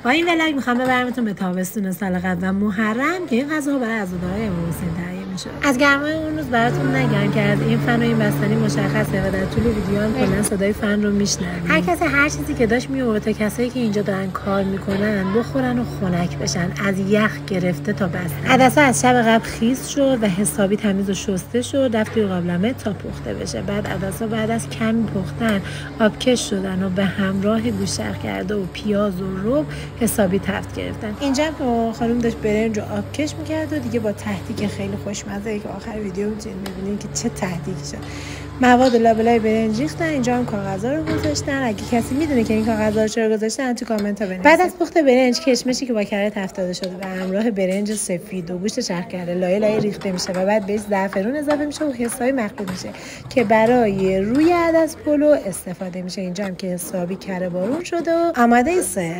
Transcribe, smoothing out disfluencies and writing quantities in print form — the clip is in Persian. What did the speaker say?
با این ولاگ میخوام ببرمتون به تابستون سال قبل و محرم که این غذاها برای عزادارهای امام حسین تهیه میشه. از گرمای اون روز براتون نگم که از این فن و این بستنی مشخصه و در طول ویدیو هم کلا صدای فن رو میشنوید. هر کسی هر چیزی که داشت میورد تا کسایی که اینجا دارن کار میکنن بخورن و خنک بشن، از یخ گرفته تا بستنی. عدسا از شب قبل خیس شد و حسابی تمیز و شسته شد، رفت توی قابلمه تا پخته بشه. بعد عدسا بعد از کمی پختن آبکش شدن و به همراه گوشت کرده و پیاز و رب حسابی تفت گرفتن. اینجا که خانم داشت برنج رو آبکش میکرد و دیگه با تهدیگ خیلی خوشمزه که آخر ویدیو میتونید ببینید که چه تهدیگی شد. مواد لابلای برنج ریختن، اینجا هم کاغذا رو گذاشتن. اگه کسی میدونه که این کاغذا رو چرا گذاشتن تو کامنت ها بنویسید. بعد از پخت برنج کشمشی که با کره تفت داده شده به همراه برنج سفید و گوشت چرخ کرده لایه لایه ریخته میشه و بعد بهش زعفرون اضافه میشه و حسابی مخلوط میشه که برای روی عدس پلو استفاده میشه. اینجا هم که حسابی کره بارون شده و آماده سرو.